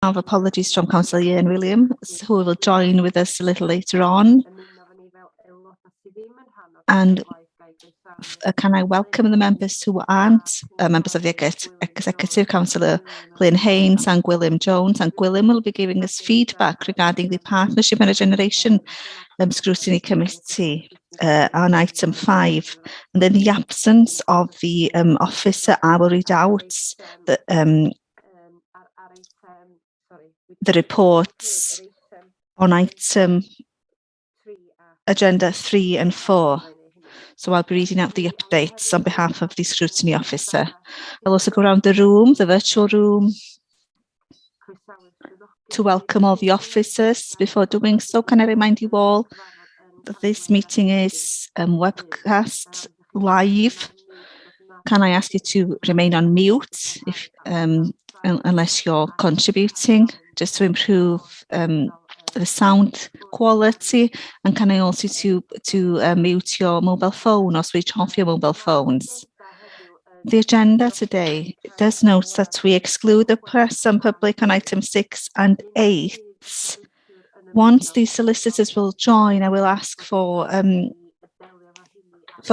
Have apologies from Councillor Ian Williams, who will join with us a little later on. And can I welcome the members who aren't members of the Executive, Councillor Glyn Haynes and Gwilym Jones. And Gwilym will be giving us feedback regarding the Partnership and Regeneration Scrutiny Committee on item 5. And in the absence of the officer, I will read out the reports on item agenda 3 and 4. So I'll be reading out the updates on behalf of the scrutiny officer. I'll also go around the room, the virtual room, to welcome all the officers. Before doing so, can I remind you all that this meeting is webcast live. Can I ask you to remain on mute if unless you're contributing, just to improve the sound quality? And can I also to mute your mobile phone or switch off your mobile phones? The agenda today does note that we exclude the press and public on item 6 and 8. Once the solicitors will join, I will ask for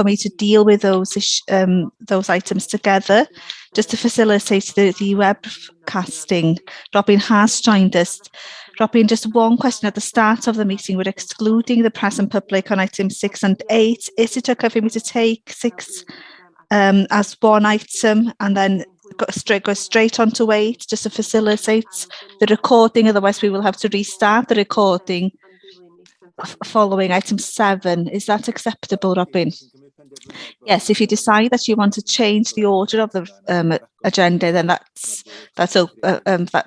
me to deal with those items together, just to facilitate the webcasting. Robin has joined us. Robin, just one question at the start of the meeting. We're excluding the press and public on item 6 and 8. Is it okay for me to take 6 as one item and then go straight on to 8, just to facilitate the recording? Otherwise, we will have to restart the recording following item 7. Is that acceptable, Robin? Yes, if you decide that you want to change the order of the agenda, then that's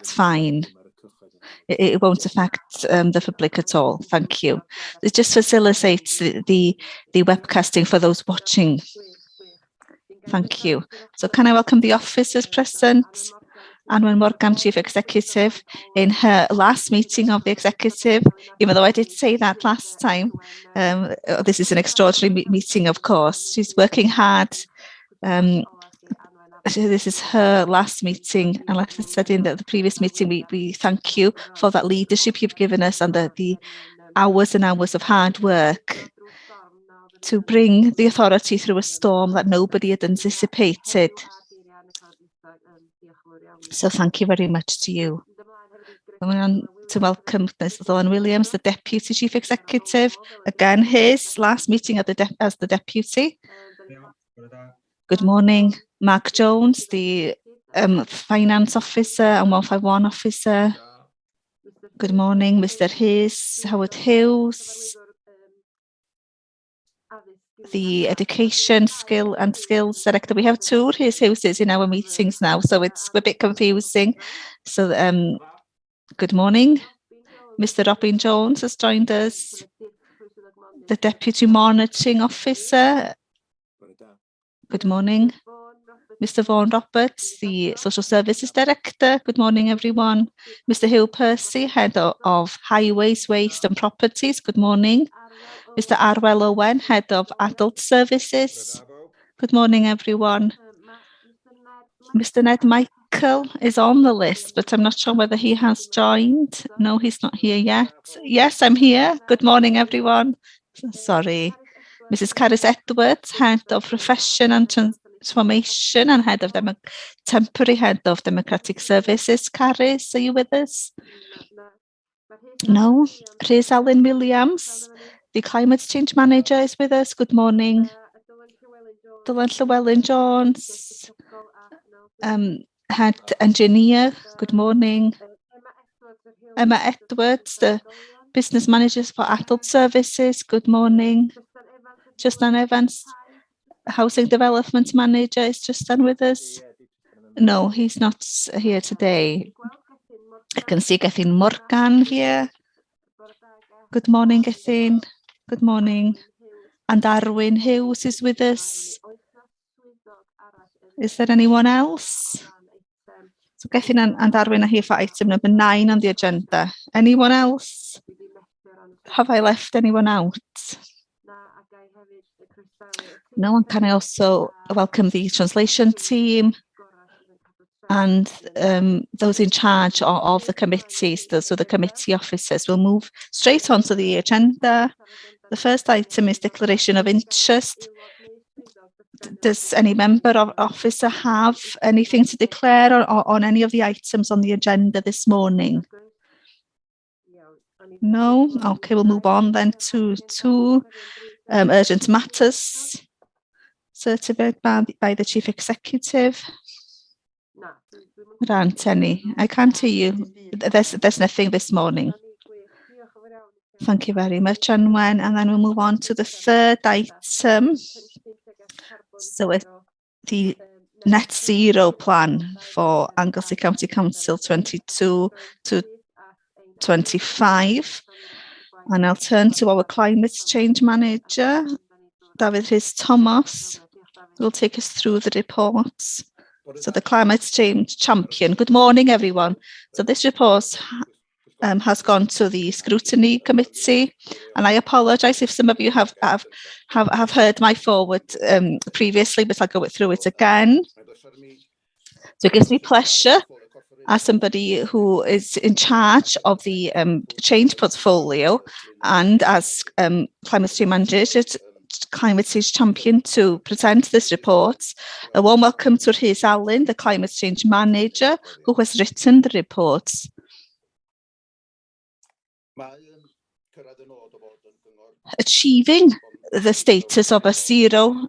fine. It won't affect the public at all. Thank you. It just facilitates the webcasting for those watching. Thank you. So can I welcome the officers present? Anwen Morgan, Chief Executive, in her last meeting of the Executive, even though I did say that last time. This is an extraordinary meeting, of course. She's working hard. This is her last meeting, and like I said in the previous meeting, we thank you for that leadership you've given us and the hours and hours of hard work to bring the authority through a storm that nobody had anticipated. So thank you very much to you. I want to welcome Vaughan Williams, the Deputy Chief Executive. Again, his last meeting as the Deputy. Good morning. Mark Jones, the Finance Officer and 151 Officer. Good morning, Mr. Howard Hughes, the Education Skills Director. We have 2 Hughes in our meetings now, so it's a bit confusing. So good morning. Mr. Robin Jones has joined us, the Deputy Monitoring Officer. Good morning. Mr. Vaughan Roberts, the Social Services Director. Good morning, everyone. Mr. Hugh Percy, Head of Highways, Waste and Properties. Good morning. Mr. Arwell Owen, Head of Adult Services. Good morning, everyone. Mr. Ned Michael is on the list, but I'm not sure whether he has joined. No, he's not here yet. Yes, I'm here. Good morning, everyone. Sorry. Mrs. Caris Edwards, Head of Profession and Transformation and Temporary Head of Democratic Services. Caris, are you with us? No. Rhys Allen Williams, the Climate Change Manager, is with us. Good morning. Dylan Llewellyn-Jones, Head Engineer. Good morning. Emma Edwards, the Business Manager for Adult Services. Good morning. Justin Evans, Housing Development Manager. Is Justin with us? No, he's not here today. I can see Gethin Morgan here. Good morning, Gethin. Good morning. And Arwyn Hughes is with us. Is there anyone else? So Gethin and Arwyn are here for item number 9 on the agenda. Anyone else? Have I left anyone out? No. And can I also welcome the translation team and those in charge of the committees, so the committee officers, will move straight onto the agenda. The first item is declaration of interest. Does any member of officer have anything to declare on any of the items on the agenda this morning? No? Okay, we'll move on then to urgent matters certified by the Chief Executive. There aren't any. I can't hear you. There's nothing this morning. Thank you very much, Anwen. And then we'll move on to the third item. So the net zero plan for Anglesey County Council 22 to 25. And I'll turn to our climate change manager, David Rhys Thomas, who will take us through the reports. So the climate change champion. Good morning, everyone. So this report has gone to the Scrutiny Committee, and I apologise if some of you have heard my forward previously, but I'll go through it again. So it gives me pleasure, as somebody who is in charge of the change portfolio and as climate change manager, climate change champion, to present this report. A warm welcome to Rhys Allen, the climate change manager, who has written the report. Achieving the status of a zero.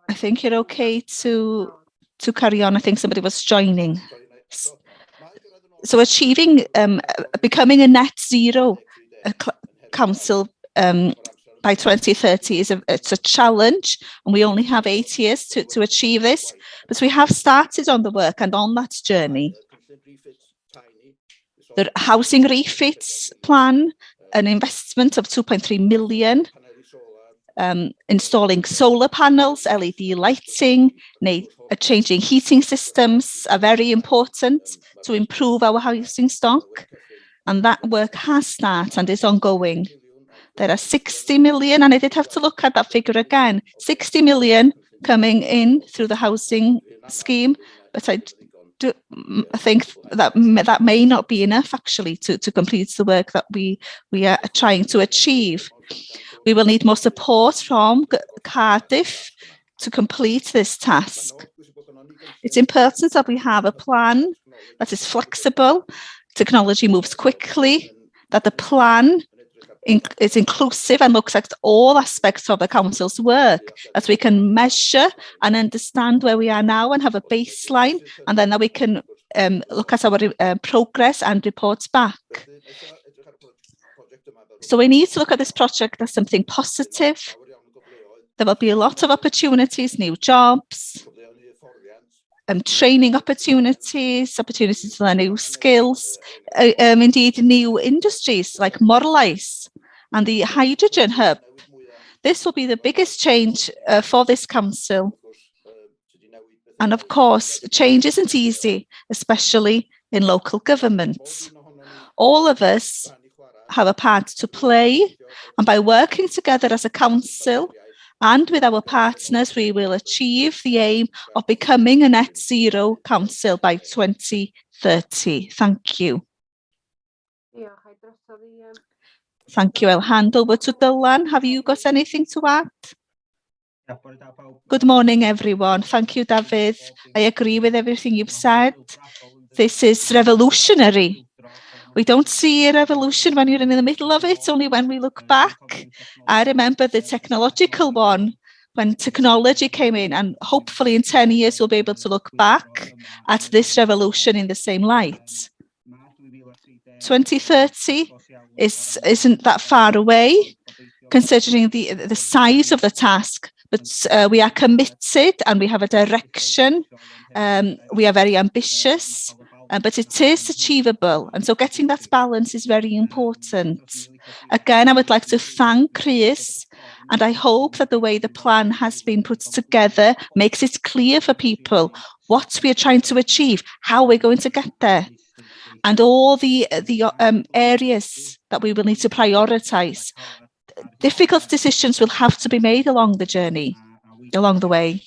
I think you're okay to carry on. I think somebody was joining. So achieving, becoming a net zero council by 2030 it's a challenge, and we only have 8 years to achieve this. But we have started on the work and on that journey. The housing refits plan, an investment of 2.3 million. Installing solar panels, LED lighting, changing heating systems are very important to improve our housing stock, and that work has started and is ongoing. There are 60 million, and I did have to look at that figure again, 60 million coming in through the housing scheme, but I think that may not be enough actually to complete the work that we are trying to achieve. We will need more support from Cardiff to complete this task. It's important that we have a plan that is flexible, technology moves quickly, that the plan is inclusive and looks at all aspects of the council's work, that we can measure and understand where we are now and have a baseline, and then that we can look at our progress and report back. So we need to look at this project as something positive. There will be a lot of opportunities, new jobs, training opportunities to learn new skills, indeed new industries like Morlais and the hydrogen hub. This will be the biggest change for this council. And of course, change isn't easy, especially in local governments. All of us have a part to play, and by working together as a council and with our partners, we will achieve the aim of becoming a net zero council by 2030. Thank you. Thank you. I'll hand over to Dylan. Have you got anything to add? Good morning, everyone. Thank you, David. I agree with everything you've said. This is revolutionary. We don't see a revolution when you're in the middle of it, only when we look back. I remember the technological one, when technology came in, and hopefully in 10 years we'll be able to look back at this revolution in the same light. 2030 isn't that far away, considering the size of the task, but we are committed and we have a direction. We are very ambitious. But it is achievable, and so getting that balance is very important. Again, I would like to thank Chris, and I hope that the way the plan has been put together makes it clear for people what we are trying to achieve, how we're going to get there, and all the areas that we will need to prioritise. Difficult decisions will have to be made along the journey. along the way.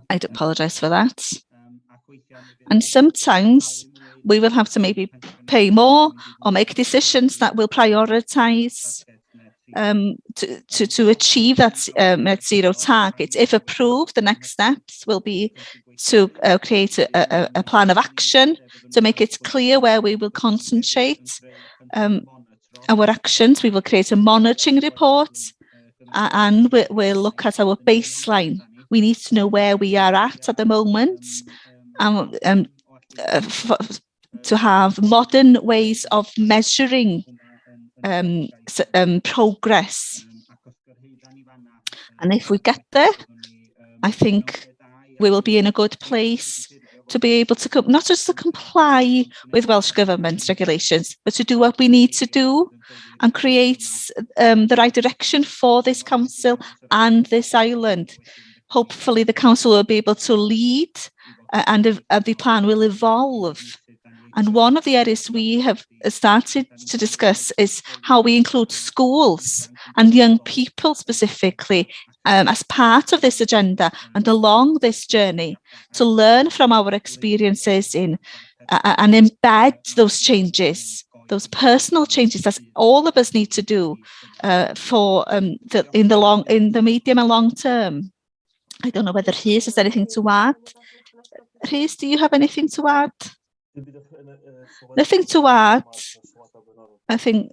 I'd apologise for that. And sometimes we will have to maybe pay more or make decisions that will prioritise to achieve that net zero target. If approved, the next steps will be to create a plan of action to make it clear where we will concentrate our actions. We will create a monitoring report and we'll look at our baseline. We need to know where we are at the moment to have modern ways of measuring progress. And if we get there, I think we will be in a good place to be able to not just to comply with Welsh Government regulations, but to do what we need to do and create the right direction for this council and this island. Hopefully the council will be able to lead and the plan will evolve. And one of the areas we have started to discuss is how we include schools and young people specifically as part of this agenda and along this journey to learn from our experiences and embed those changes, those personal changes that all of us need to do for in the medium and long term. I don't know whether Rhys has anything to add. Rhys, do you have anything to add? Nothing to add. I think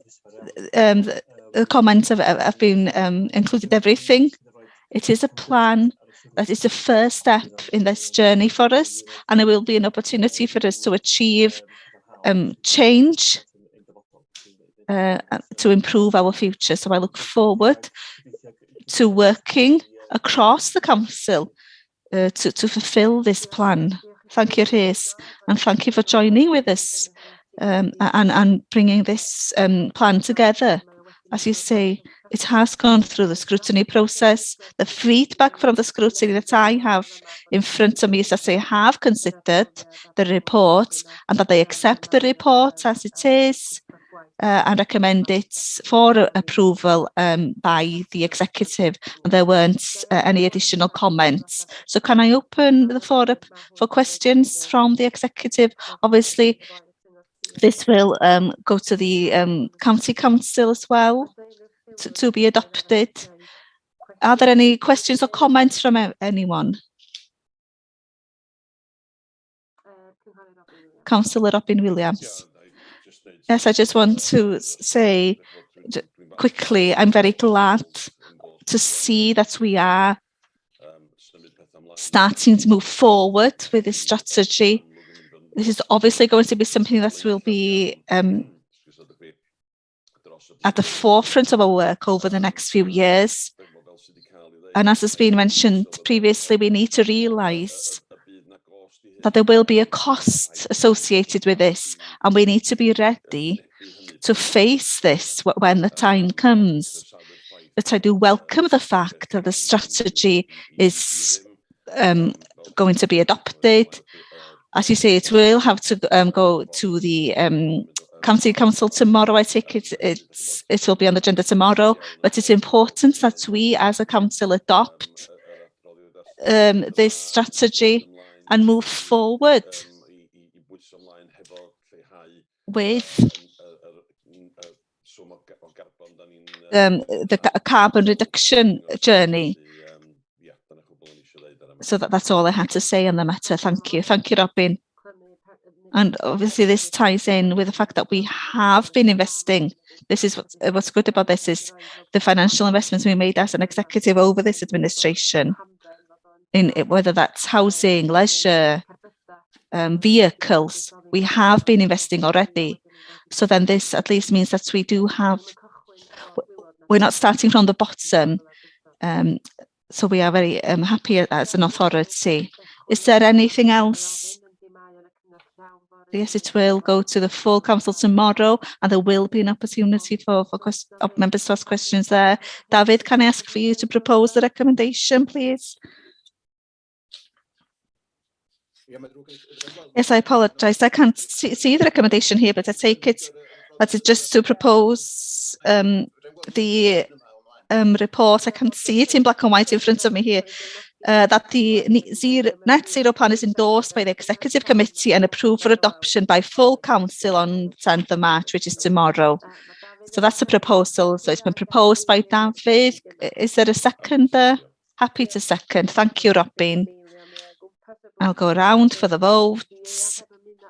the comments have been included everything. It is a plan that is the first step in this journey for us, and it will be an opportunity for us to achieve change to improve our future. So I look forward to working across the council to fulfil this plan. Thank you, Rhys, and thank you for joining with us and bringing this plan together. As you say, it has gone through the scrutiny process. The feedback from the scrutiny that I have in front of me is that they have considered the report and that they accept the report as it is and recommend it for approval by the executive. And there weren't any additional comments. So can I open the floor up for questions from the executive? Obviously, this will go to the county council as well to be adopted. Are there any questions or comments from anyone? Councillor Robin Williams. Yes, I just want to say quickly, I'm very glad to see that we are starting to move forward with this strategy. This is obviously going to be something that will be at the forefront of our work over the next few years. And as has been mentioned previously, we need to realise that there will be a cost associated with this, and we need to be ready to face this when the time comes. But I do welcome the fact that the strategy is going to be adopted. As you say, it will have to go to the county council tomorrow. I think it will be on the agenda tomorrow, but it's important that we as a council adopt this strategy and move forward with the carbon reduction journey. So that's all I had to say on the matter. Thank you. Thank you, Robin. And obviously this ties in with the fact that we have been investing. This is what's good about this is the financial investments we made as an executive over this administration, in whether that's housing, leisure, vehicles. We have been investing already. So then this at least means that we do have, we're not starting from the bottom. So we are very happy as an authority. Is there anything else? Yes, it will go to the full council tomorrow, and there will be an opportunity for members to ask questions there. David, can I ask for you to propose the recommendation, please? Yes, I apologize. I can't see the recommendation here, but I take it that it's just to propose the report. I can see it in black and white in front of me here. That the net zero plan is endorsed by the Executive Committee and approved for adoption by full council on 10th of March, which is tomorrow. So that's the proposal. So it's been proposed by David. Is there a seconder? Happy to second. Thank you, Robin. I'll go around for the votes.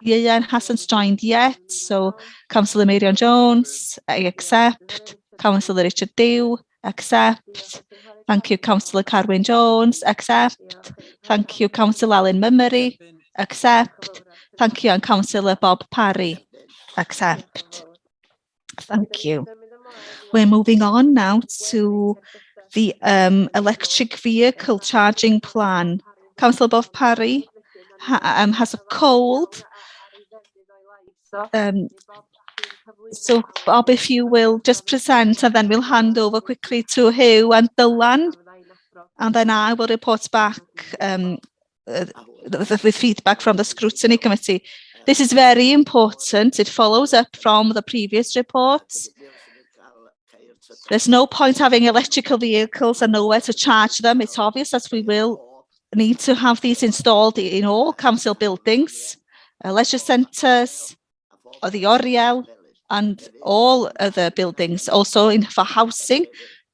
Ian hasn't joined yet. So Councillor Marion Jones, I accept. Councillor Richard Dew, accept. Thank you, Councillor Carwyn Jones, accept. Thank you, Councillor Alan Mummery, accept. Thank you, and Councillor Bob Parry, accept. Thank you. We're moving on now to the electric vehicle charging plan. Councillor Bob Parry has a cold. So Bob, if you will just present, and then we'll hand over quickly to Hugh and Dylan, and then I will report back with feedback from the Scrutiny Committee. This is very important. It follows up from the previous reports. There's no point having electrical vehicles and nowhere to charge them. It's obvious that we will need to have these installed in all council buildings, leisure centres, or the Oriel, and all other buildings. Also for housing,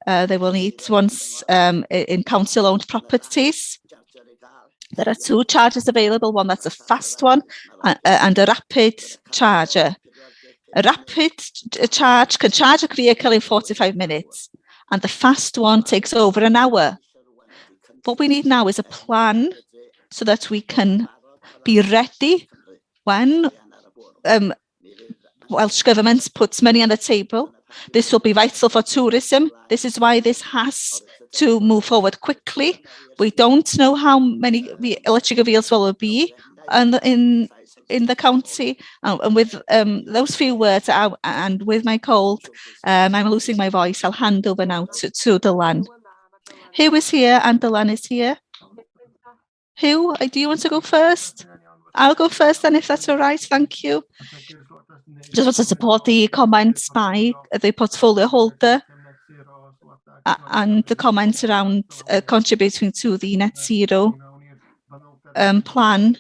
they will need ones in council-owned properties. There are two chargers available, one that's a fast one and a rapid charger. A rapid charge can charge a vehicle in 45 minutes, and the fast one takes over an hour. What we need now is a plan so that we can be ready when Welsh Government puts money on the table. This will be vital for tourism. This is why this has to move forward quickly. We don't know how many electric vehicles will be in the county. And with those few words and with my cold, I'm losing my voice. I'll hand over now to Dylan. Hugh is here and Dylan is here. Hugh, do you want to go first? I'll go first then, if that's all right. Thank you. Just want to support the comments by the portfolio holder and the comments around contributing to the net zero plan.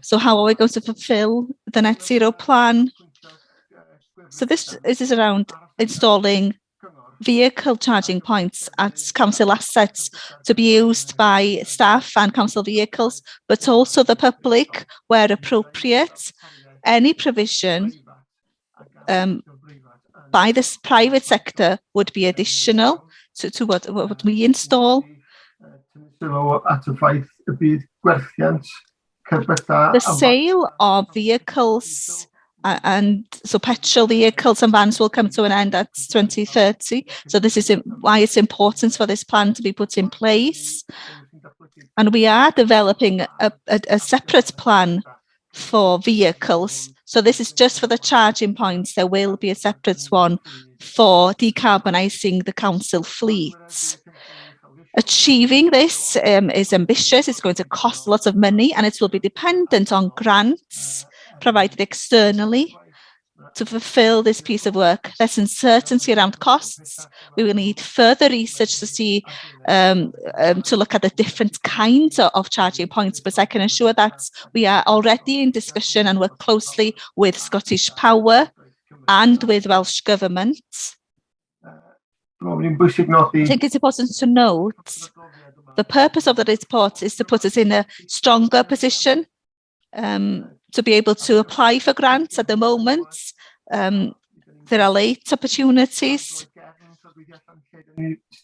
So how are we going to fulfill the net zero plan? So this is around installing vehicle charging points at council assets to be used by staff and council vehicles, but also the public where appropriate. Any provision by this private sector would be additional to what we install. The sale of vehicles and so petrol vehicles and vans will come to an end at 2030. So this is why it's important for this plan to be put in place. And we are developing a separate plan for vehicles. So this is just for the charging points. There will be a separate one for decarbonising the council fleets. Achieving this is ambitious. It's going to cost lots of money, and it will be dependent on grants provided externally to fulfill this piece of work. There's uncertainty around costs. We will need further research to see, to look at the different kinds of charging points, but I can assure that we are already in discussion and work closely with Scottish Power and with Welsh Government. I think it's important to note the purpose of the report is to put us in a stronger position to be able to apply for grants. At the moment, there are late opportunities.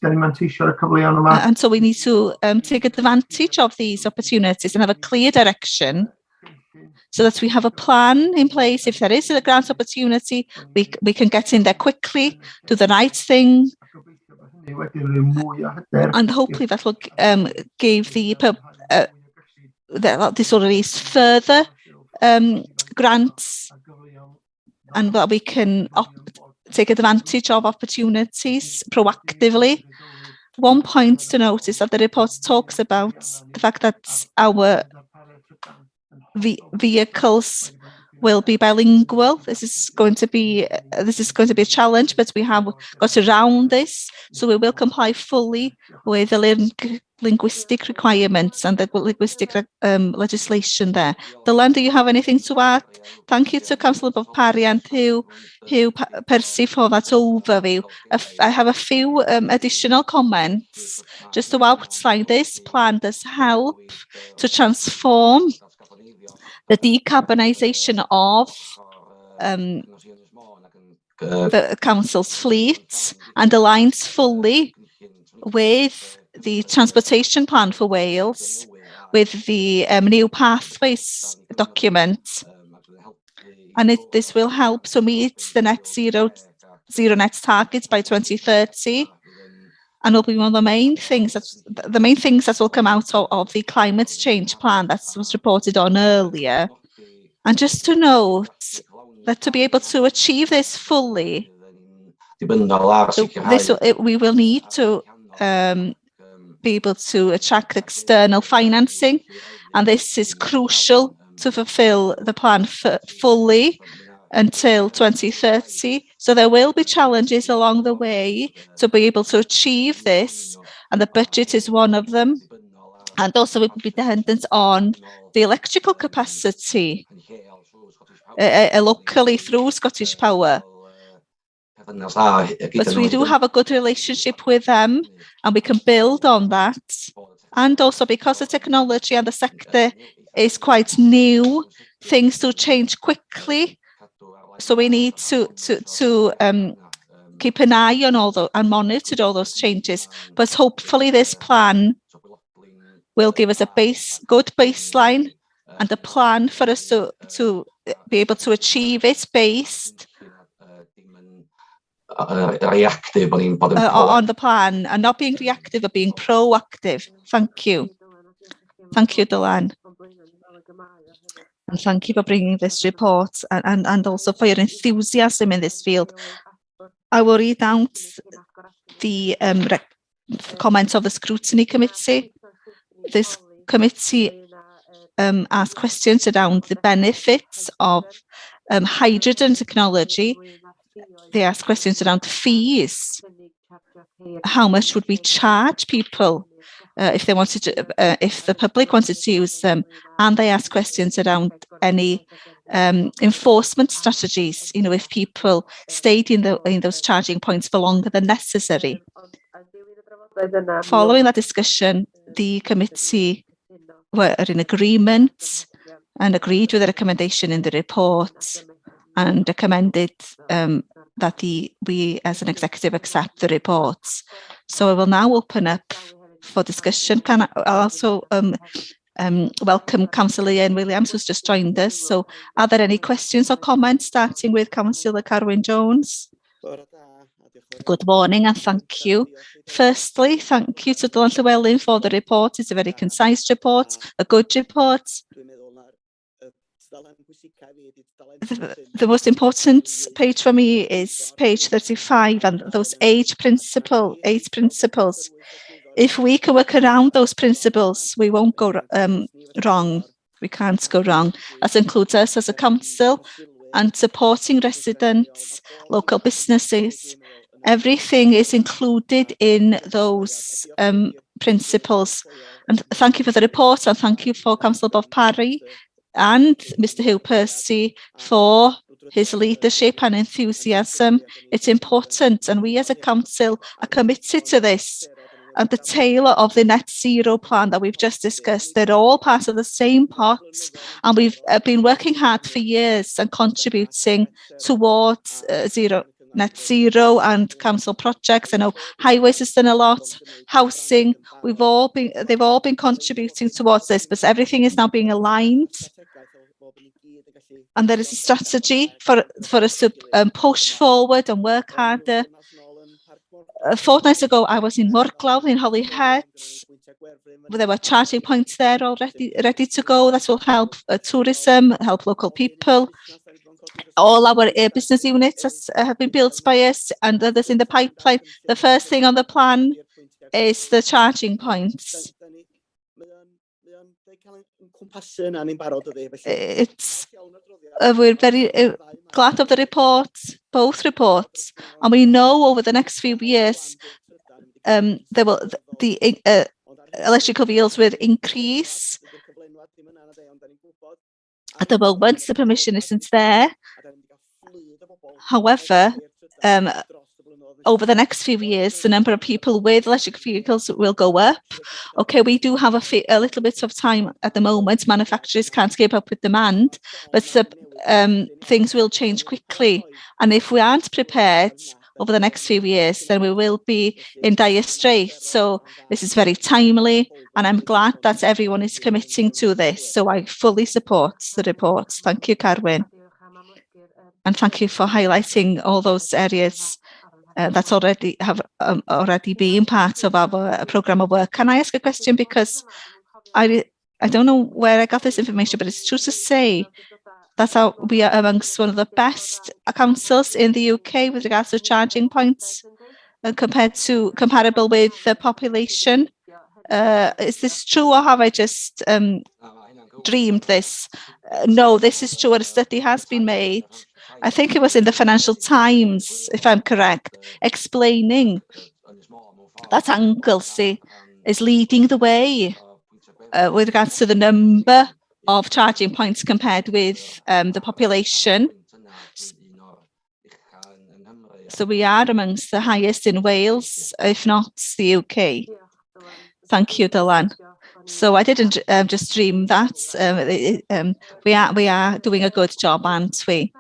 And so we need to take advantage of these opportunities and have a clear direction so that we have a plan in place. If there is a grant opportunity, we can get in there quickly, do the right thing. And hopefully that will give this will release further grants, and that we can take advantage of opportunities proactively. One point to note is that the report talks about the fact that our vehicles will be bilingual. This is going to be a challenge, but we have got around this, so we will comply fully with the linguistic requirements and the linguistic legislation there. Dylan, do you have anything to add? Thank you to Councillor Bob Parry and Hugh Percy for that overview. I have a few additional comments just to outline. This plan does help to transform the decarbonisation of the council's fleet and aligns fully with the transportation plan for Wales, with the new pathways document, and this will help to meet the net zero net targets by 2030. And will be one of the main things that will come out of the climate change plan that was reported on earlier. And just to note that to be able to achieve this fully, we will need to be able to attract external financing, and this is crucial to fulfill the plan fully until 2030. So there will be challenges along the way to be able to achieve this, and the budget is one of them. And also it will be dependent on the electrical capacity locally through Scottish Power. But we do have a good relationship with them, and we can build on that. And also because the technology and the sector is quite new, things do change quickly. So we need to keep an eye on and monitor all those changes. But hopefully this plan will give us a good baseline and a plan for us to be able to achieve it based on the plan, and not being reactive but being proactive. Thank you. Thank you, Dylan. And thank you for bringing this report and also for your enthusiasm in this field. I will read out the comments of the Scrutiny Committee. This committee asked questions around the benefits of hydrogen technology. They asked questions around fees. How much would we charge people if they wanted to, if the public wanted to use them? And they asked questions around any enforcement strategies. You know, if people stayed in those charging points for longer than necessary. Following that discussion, the committee were in agreement and agreed with the recommendation in the report, and recommended that we as an executive accept the reports. So I will now open up for discussion. Can I also welcome Councillor Ian Williams, who's just joined us. So are there any questions or comments, starting with Councillor Carwyn-Jones? Good morning and thank you. Firstly, thank you to Dylan Llewellyn for the report. It's a very concise report, a good report. The most important page for me is page 35 and those 8 principles. If we can work around those principles, we won't go wrong. We can't go wrong. That includes us as a council and supporting residents, local businesses. Everything is included in those principles. And thank you for the report, and thank you for Councillor Bob Parry and Mr. Hugh Percy for his leadership and enthusiasm. It's important, and we as a council are committed to this. And the tail of the net zero plan that we've just discussed, they're all part of the same pot, and we've been working hard for years and contributing towards net zero and council projects. I know highways has done a lot, housing, they've all been contributing towards this, but everything is now being aligned. And there is a strategy for us to push forward and work harder. A fortnight ago, I was in Morglawdd in Holyhead. There were charging points there already ready to go. That will help tourism, help local people. All our business units have been built by us, and others in the pipeline. The first thing on the plan is the charging points. We're very glad of the reports, both reports, and we know over the next few years the electrical vehicles will increase. At the moment, the permission isn't there. However, over the next few years, the number of people with electric vehicles will go up. Okay, we do have a little bit of time at the moment. Manufacturers can't keep up with demand, but things will change quickly. And if we aren't prepared over the next few years, then we will be in dire straits. So this is very timely, and I'm glad that everyone is committing to this. So I fully support the reports. Thank you, Carwyn. And thank you for highlighting all those areas that's already been part of our programme of work. Can I ask a question? Because I don't know where I got this information, but it's true to say that we are amongst one of the best councils in the UK with regards to charging points comparable with the population. Is this true, or have I just dreamed this? No, this is true. A study has been made. I think it was in the Financial Times, if I'm correct, explaining that Anglesey is leading the way with regards to the number of charging points compared with the population. So we are amongst the highest in Wales, if not the UK. Thank you, Dylan. So I didn't just dream that. We are doing a good job, aren't we?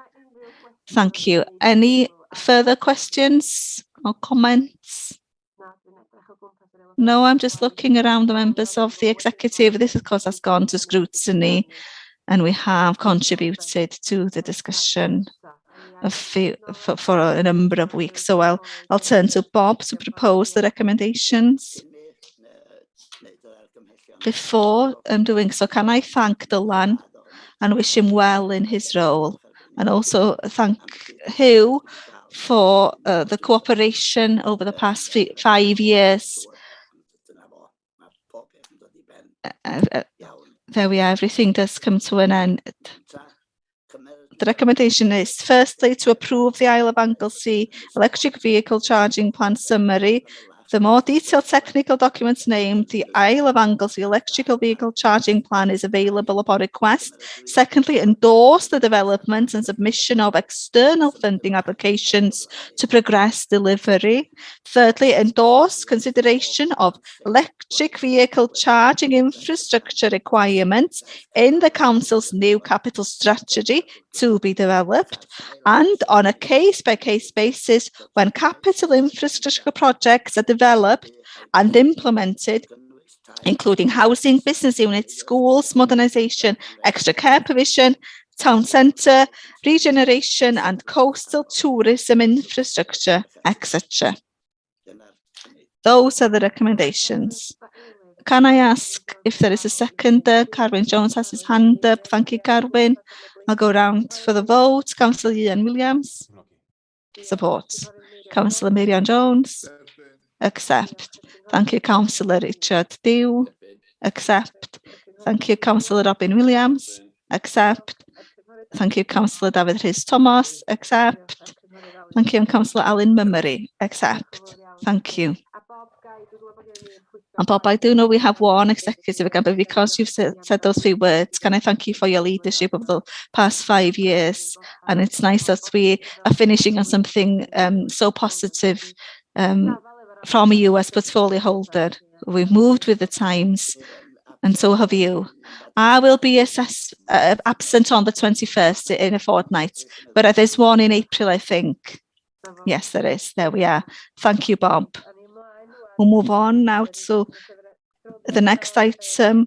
Thank you. Any further questions or comments? No, I'm just looking around the members of the executive. This, of course, has gone to scrutiny, and we have contributed to the discussion for a number of weeks. So I'll turn to Bob to propose the recommendations. Before doing so, can I thank Dylan and wish him well in his role, and also thank Hugh for the cooperation over the past 5 years. There we are, everything does come to an end. The recommendation is firstly to approve the Isle of Anglesey electric vehicle charging plan summary. The more detailed technical documents named the Isle of Anglesey electrical vehicle charging plan is available upon request. Secondly, endorse the development and submission of external funding applications to progress delivery. Thirdly, endorse consideration of electric vehicle charging infrastructure requirements in the Council's new capital strategy to be developed, and on a case-by-case basis, when capital infrastructure projects are developed and implemented, including housing, business units, schools, modernisation, extra care provision, town centre, regeneration and coastal tourism infrastructure, etc. Those are the recommendations. Can I ask if there is a seconder? Carwyn Jones has his hand up. Thank you, Carwyn. I'll go round for the vote. Councillor Ian Williams. Support. Councillor Miriam Jones. Accept. Thank you, Councillor Richard Dew. Accept. Thank you, Councillor Robin Williams. Accept. Thank you, Councillor David Rhys Thomas. Accept. Thank you, Councillor Alan Mummery. Accept. Thank you. And Bob, I do know we have one executive again, but because you've said those few words, can I thank you for your leadership of the past 5 years? And it's nice that we are finishing on something so positive from a US portfolio holder. We've moved with the times, and so have you. I will be absent on the 21st in a fortnight, but there's one in April, I think. Yes, there is. There we are. Thank you, Bob. We'll move on now to the next item.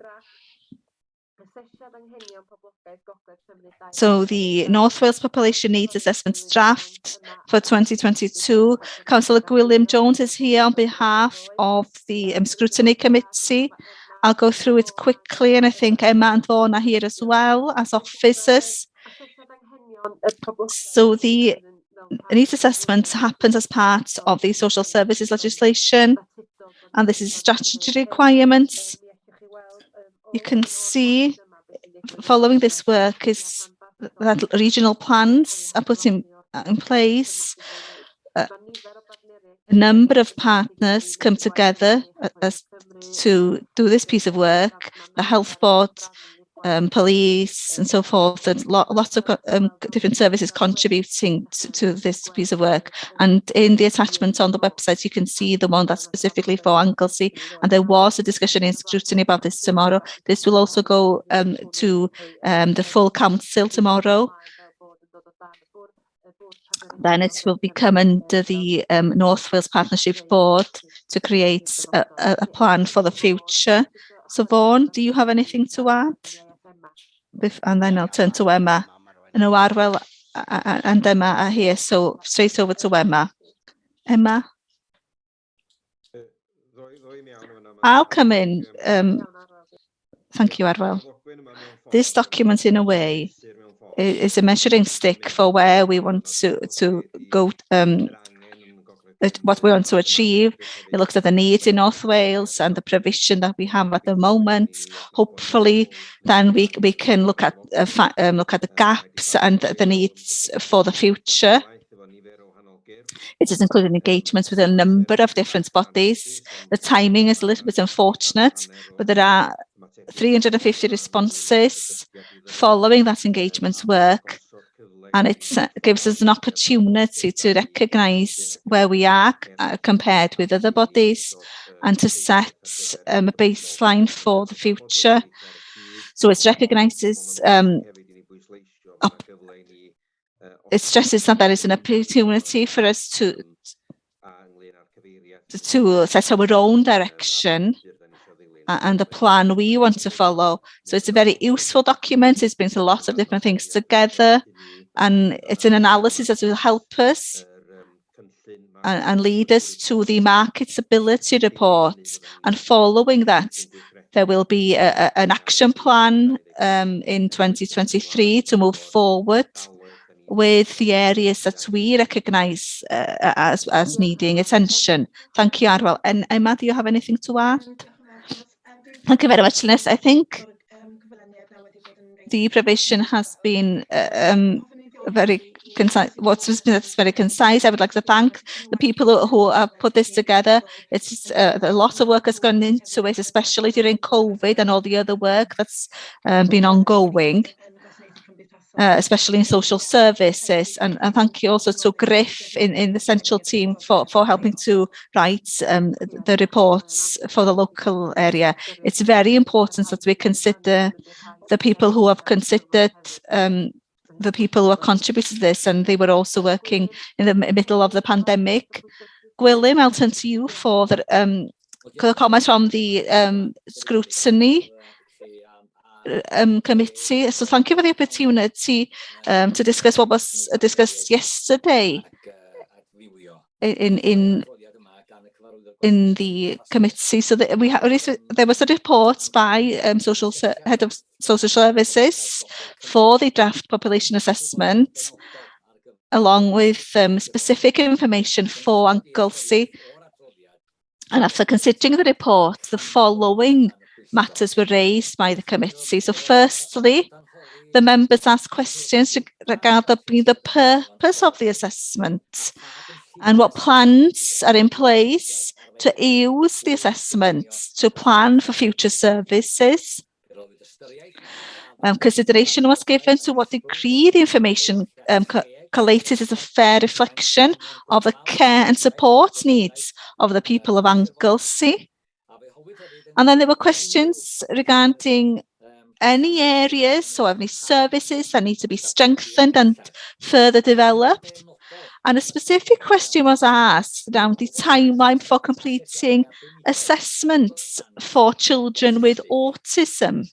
So the North Wales Population Needs Assessment draft for 2022. Councillor Gwilym Jones is here on behalf of the Scrutiny Committee. I'll go through it quickly, and I think Emma and Vaughan are here as well as officers. So the needs assessment happens as part of the social services legislation, and this is statutory requirements. you can see following this work is that regional plans are put in place. A number of partners come together to do this piece of work, the health board, police and so forth, and lots of different services contributing to this piece of work. And in the attachment on the website, you can see the one that's specifically for Anglesey, and there was a discussion in Scrutiny about this tomorrow. This will also go to the full council tomorrow. Then it will become under the North Wales Partnership Board to create a plan for the future. So Vaughan, do you have anything to add? And then I'll turn to Emma. And Arwel and Emma are here, so straight over to Emma. Emma? I'll come in. Thank you, Arwel. This document, in a way, is a measuring stick for where we want to go, what we want to achieve. It looks at the needs in North Wales and the provision that we have at the moment. Hopefully, then we can look at the gaps and the needs for the future. It is including engagements with a number of different bodies. The timing is a little bit unfortunate, but there are 350 responses following that engagement work, and it gives us an opportunity to recognise where we are compared with other bodies and to set a baseline for the future. So it recognises, it stresses that there is an opportunity for us to set our own direction and the plan we want to follow. So it's a very useful document. It brings a lot of different things together, and it's an analysis that will help us and lead us to the market stability report. And following that, there will be an action plan in 2023 to move forward with the areas that we recognise as needing attention. Thank you, Arwel. And Emma, do you have anything to add? Thank you very much, Liz. I think the provision has been very concise. That's very concise. I would like to thank the people who have put this together. It's a lot of work has gone into it, especially during COVID and all the other work that's been ongoing. Especially in social services, and thank you also to Griff in the central team for helping to write the reports for the local area. It's very important that we consider the people who have considered, the people who have contributed to this, and they were also working in the middle of the pandemic. Gwilym, I'll turn to you for the comment from the Scrutiny Committee. So thank you for the opportunity to discuss what was discussed yesterday in the committee. So that there was a report by head of social services for the draft population assessment, along with specific information for Anglesey. And after considering the report, the following matters were raised by the committee. So firstly, the members asked questions regarding the purpose of the assessment and what plans are in place to use the assessment to plan for future services. Consideration was given to what degree the information collated is a fair reflection of the care and support needs of the people of Anglesey. And then there were questions regarding any areas or any services that need to be strengthened and further developed. And a specific question was asked around the timeline for completing assessments for children with autism.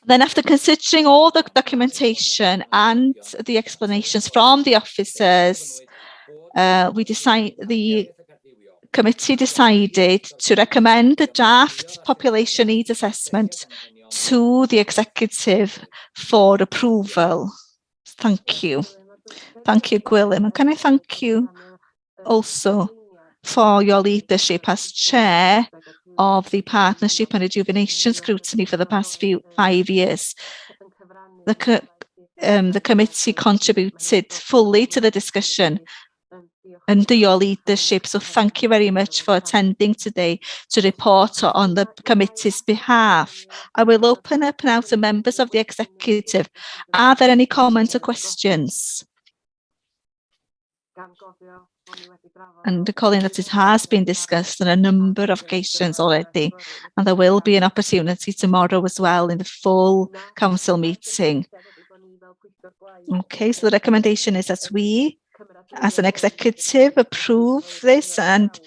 Then, after considering all the documentation and the explanations from the officers, the committee decided to recommend the draft population needs assessment to the executive for approval. Thank you. Thank you, Gwilym. And can I thank you also for your leadership as chair of the Partnership and Rejuvenation Scrutiny for the past 5 years. The committee contributed fully to the discussion under your leadership, so thank you very much for attending today to report on the committee's behalf. I will open up now to members of the executive. Are there any comments or questions? And recalling that it has been discussed on a number of occasions already, and there will be an opportunity tomorrow as well in the full council meeting. Okay, so the recommendation is that we, as an executive, approve this and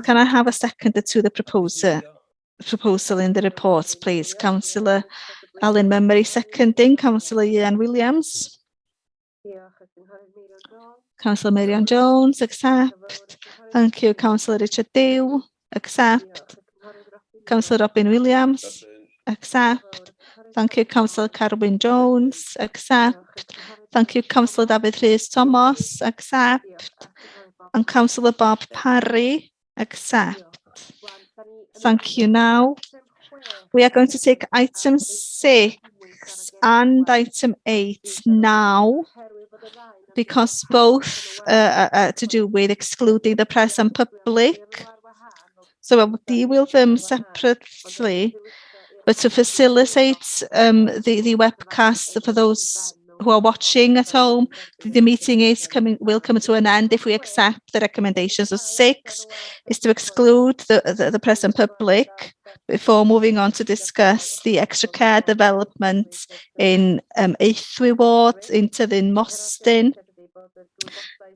can I have a seconder to the proposal in the report, please? Councillor Alan Mummery seconding, Councillor Ian Williams. Councillor Marianne Jones, accept. Thank you. Councillor Richard Dew, accept. Councillor Robin Williams, accept. Thank you. Councillor Carwyn Jones, accept. Thank you. Councillor David Rhys Thomas, accept. And Councillor Bob Parry, accept. Thank you. Now we are going to take item 6 and item 8 now, because both are to do with excluding the press and public. So I will deal with them separately, but to facilitate the webcast for those who are watching at home, the meeting will come to an end if we accept the recommendations. Of 6 is to exclude the press and public before moving on to discuss the extra care development in 8th Ward into the Mostyn.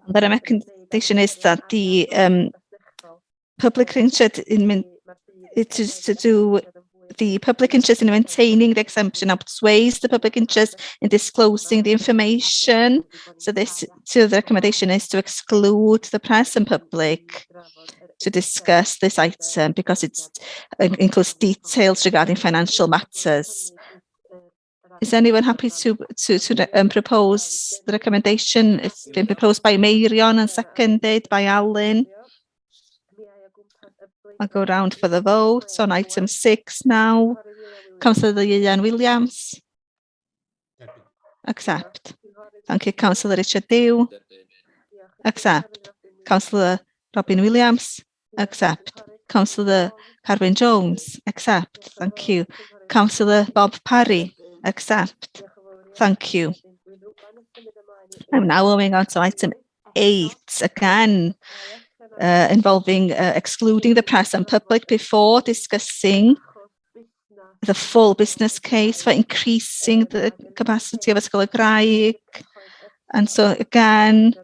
The recommendation is that the public interest it is to do the public interest in maintaining the exemption outweighs the public interest in disclosing the information. So the recommendation is to exclude the press and public to discuss this item because it includes details regarding financial matters. Is anyone happy to propose the recommendation? It's been proposed by Marion and seconded by Alan. I'll go round for the vote on item 6 now. Councillor Ian Williams. Accept. Thank you. Councillor Richard Dew. Accept. Councillor Robin Williams. Accept. Councillor Carwyn Jones. Accept. Thank you. Councillor Bob Parry. Accept. Thank you. I'm now moving on to item 8 again. Involving excluding the press and public before discussing the full business case for increasing the capacity of Ysgol y Graig. And so again,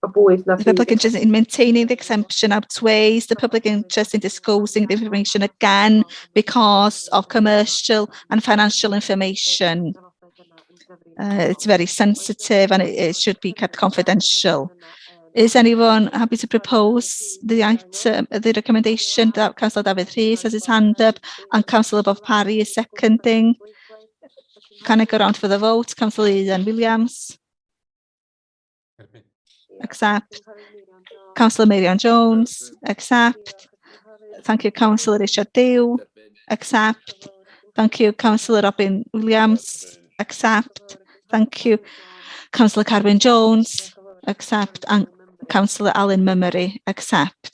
the public interest in maintaining the exemption outweighs the public interest in disclosing the information again because of commercial and financial information. It's very sensitive and it should be kept confidential. Is anyone happy to propose the item, the recommendation that Councillor David Rhys has his hand up and Councillor Bob Parry is seconding? Can I go round for the vote? Councillor Ian Williams. Accept. Councillor Marianne Jones. Accept. Thank you. Councillor Richard Dew. Accept. Thank you. Councillor Robin Williams. Accept. Thank you. Councillor Carwyn Jones. Accept. And Councillor Alan Mummery. Accept.